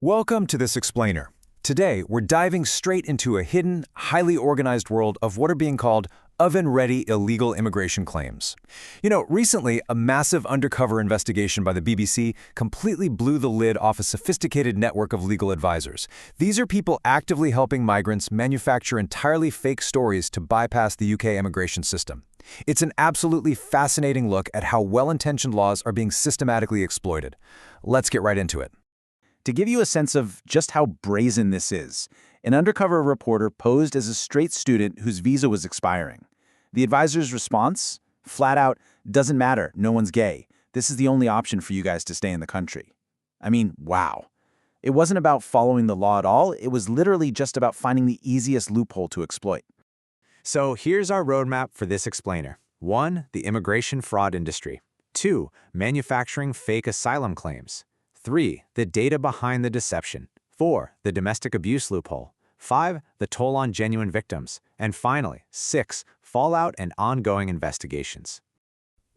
Welcome to this explainer. Today, we're diving straight into a hidden, highly organized world of what are being called oven-ready illegal immigration claims. Recently, a massive undercover investigation by the BBC completely blew the lid off a sophisticated network of legal advisors. These are people actively helping migrants manufacture entirely fake stories to bypass the UK immigration system. It's an absolutely fascinating look at how well-intentioned laws are being systematically exploited. Let's get right into it. To give you a sense of just how brazen this is, an undercover reporter posed as a straight student whose visa was expiring. The advisor's response? Flat out, doesn't matter, no one's gay. This is the only option for you guys to stay in the country. I mean, wow. It wasn't about following the law at all, it was literally just about finding the easiest loophole to exploit. So here's our roadmap for this explainer. 1. The immigration fraud industry. 2. Manufacturing fake asylum claims. 3. The data behind the deception. 4. The domestic abuse loophole. 5. The toll on genuine victims. And finally, 6. Fallout and ongoing investigations.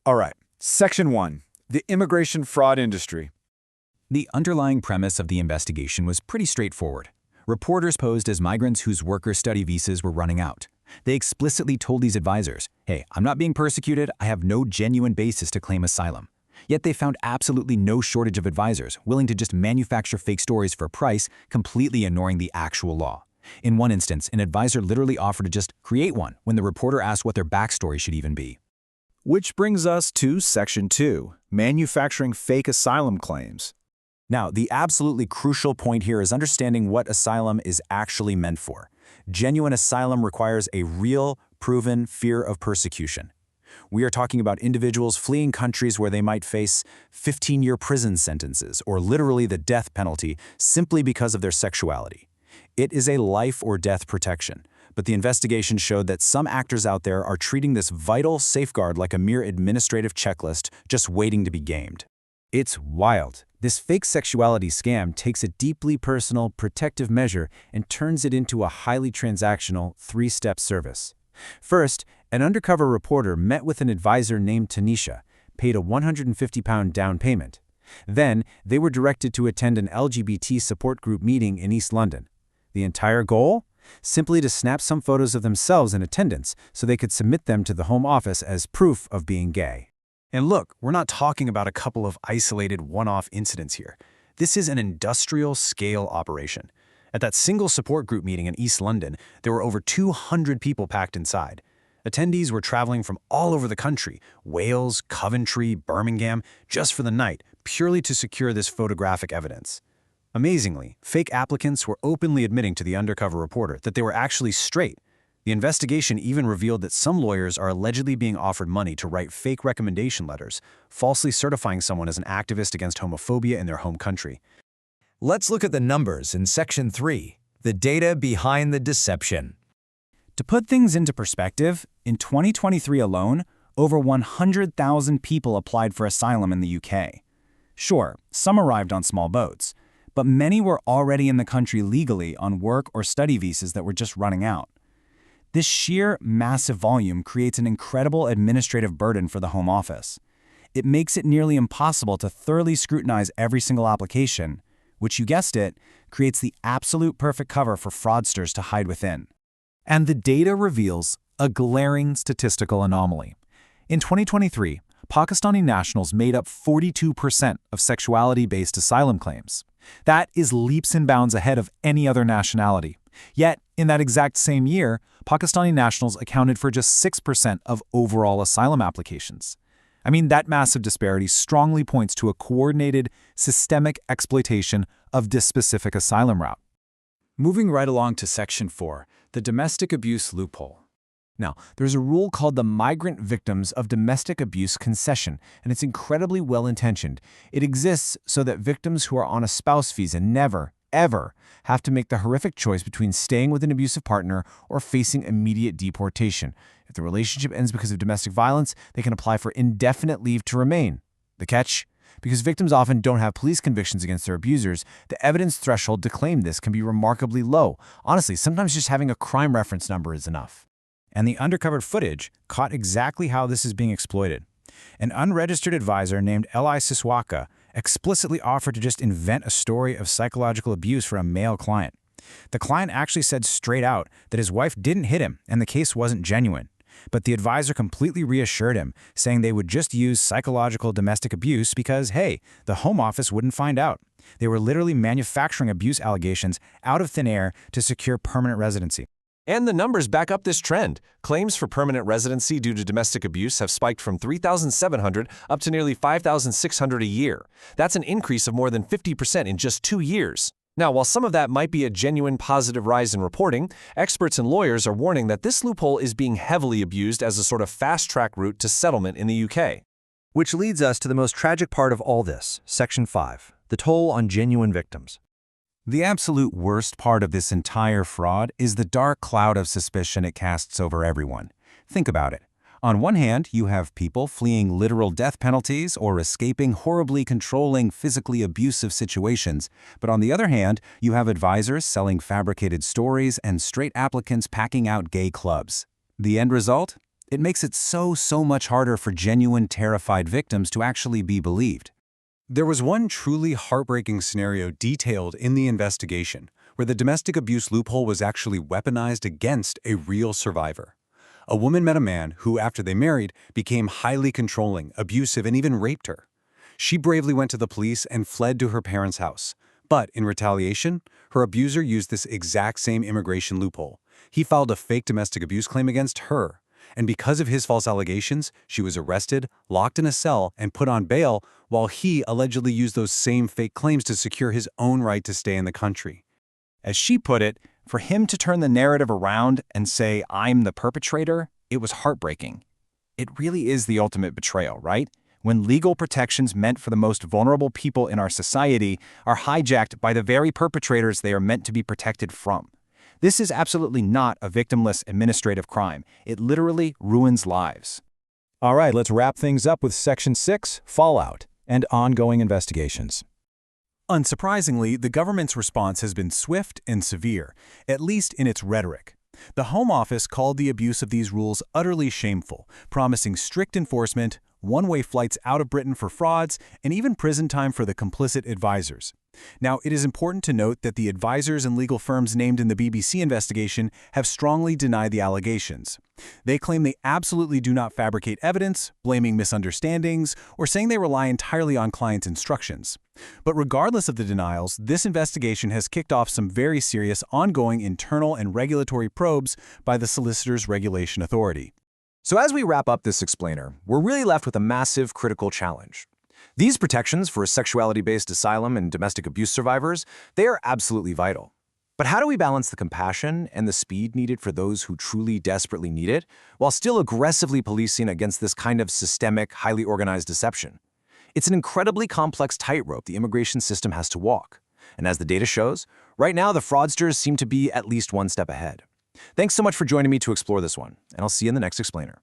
All right, Section 1. The immigration fraud industry. The underlying premise of the investigation was pretty straightforward. Reporters posed as migrants whose worker study visas were running out. They explicitly told these advisors, hey, I'm not being persecuted, I have no genuine basis to claim asylum. Yet they found absolutely no shortage of advisors willing to just manufacture fake stories for a price, completely ignoring the actual law. In one instance, an advisor literally offered to just create one when the reporter asked what their backstory should even be. Which brings us to Section 2, manufacturing fake asylum claims. Now, the absolutely crucial point here is understanding what asylum is actually meant for. Genuine asylum requires a real, proven fear of persecution. We are talking about individuals fleeing countries where they might face 15-year prison sentences or literally the death penalty simply because of their sexuality. It is a life or death protection, but the investigation showed that some actors out there are treating this vital safeguard like a mere administrative checklist just waiting to be gamed. It's wild. This fake sexuality scam takes a deeply personal, protective measure and turns it into a highly transactional, three-step service. First, an undercover reporter met with an advisor named Tanisha, paid a £150 down payment. Then, they were directed to attend an LGBT support group meeting in East London. The entire goal? Simply to snap some photos of themselves in attendance so they could submit them to the Home Office as proof of being gay. And look, we're not talking about a couple of isolated one-off incidents here. This is an industrial-scale operation. At that single support group meeting in East London, there were over 200 people packed inside. Attendees were traveling from all over the country, Wales, Coventry, Birmingham, just for the night, purely to secure this photographic evidence. Amazingly, fake applicants were openly admitting to the undercover reporter that they were actually straight. The investigation even revealed that some lawyers are allegedly being offered money to write fake recommendation letters, falsely certifying someone as an activist against homophobia in their home country. Let's look at the numbers in Section 3, the data behind the deception. To put things into perspective, in 2023 alone, over 100,000 people applied for asylum in the UK. Sure, some arrived on small boats, but many were already in the country legally on work or study visas that were just running out. This sheer massive volume creates an incredible administrative burden for the Home Office. It makes it nearly impossible to thoroughly scrutinize every single application, which, you guessed it, creates the absolute perfect cover for fraudsters to hide within. And the data reveals a glaring statistical anomaly. In 2023, Pakistani nationals made up 42% of sexuality-based asylum claims. That is leaps and bounds ahead of any other nationality. Yet, in that exact same year, Pakistani nationals accounted for just 6% of overall asylum applications. I mean, that massive disparity strongly points to a coordinated, systemic exploitation of this specific asylum route. Moving right along to Section 4, the domestic abuse loophole. Now, there's a rule called the Migrant Victims of Domestic Abuse Concession, and it's incredibly well-intentioned. It exists so that victims who are on a spouse visa never, ever have to make the horrific choice between staying with an abusive partner or facing immediate deportation. If the relationship ends because of domestic violence, they can apply for indefinite leave to remain. The catch? Because victims often don't have police convictions against their abusers, the evidence threshold to claim this can be remarkably low. Honestly, sometimes just having a crime reference number is enough. And the undercover footage caught exactly how this is being exploited. An unregistered advisor named Eli Siswaka explicitly offered to just invent a story of psychological abuse for a male client. The client actually said straight out that his wife didn't hit him and the case wasn't genuine. But the advisor completely reassured him, saying they would just use psychological domestic abuse because, hey, the home office wouldn't find out. They were literally manufacturing abuse allegations out of thin air to secure permanent residency. And the numbers back up this trend. Claims for permanent residency due to domestic abuse have spiked from 3,700 up to nearly 5,600 a year. That's an increase of more than 50% in just 2 years. Now, while some of that might be a genuine positive rise in reporting, experts and lawyers are warning that this loophole is being heavily abused as a sort of fast-track route to settlement in the UK. Which leads us to the most tragic part of all this, Section 5, the toll on genuine victims. The absolute worst part of this entire fraud is the dark cloud of suspicion it casts over everyone. Think about it. On one hand, you have people fleeing literal death penalties or escaping horribly controlling, physically abusive situations. But on the other hand, you have advisors selling fabricated stories and straight applicants packing out gay clubs. The end result? It makes it so much harder for genuine, terrified victims to actually be believed. There was one truly heartbreaking scenario detailed in the investigation, where the domestic abuse loophole was actually weaponized against a real survivor. A woman met a man who, after they married, became highly controlling, abusive, and even raped her. She bravely went to the police and fled to her parents' house. But in retaliation, her abuser used this exact same immigration loophole. He filed a fake domestic abuse claim against her. And because of his false allegations, she was arrested, locked in a cell, and put on bail, while he allegedly used those same fake claims to secure his own right to stay in the country. As she put it, for him to turn the narrative around and say, "I'm the perpetrator," it was heartbreaking. It really is the ultimate betrayal, right? When legal protections meant for the most vulnerable people in our society are hijacked by the very perpetrators they are meant to be protected from. This is absolutely not a victimless administrative crime. It literally ruins lives. All right, let's wrap things up with Section 6, fallout, and ongoing investigations. Unsurprisingly, the government's response has been swift and severe, at least in its rhetoric. The Home Office called the abuse of these rules utterly shameful, promising strict enforcement, one-way flights out of Britain for frauds, and even prison time for the complicit advisors. Now, it is important to note that the advisors and legal firms named in the BBC investigation have strongly denied the allegations. They claim they absolutely do not fabricate evidence, blaming misunderstandings, or saying they rely entirely on clients' instructions. But regardless of the denials, this investigation has kicked off some very serious ongoing internal and regulatory probes by the Solicitors Regulation Authority. So as we wrap up this explainer, we're really left with a massive critical challenge. These protections for sexuality-based asylum and domestic abuse survivors, they are absolutely vital. But how do we balance the compassion and the speed needed for those who truly desperately need it, while still aggressively policing against this kind of systemic, highly organized deception? It's an incredibly complex tightrope the immigration system has to walk. And as the data shows, right now the fraudsters seem to be at least one step ahead. Thanks so much for joining me to explore this one, and I'll see you in the next explainer.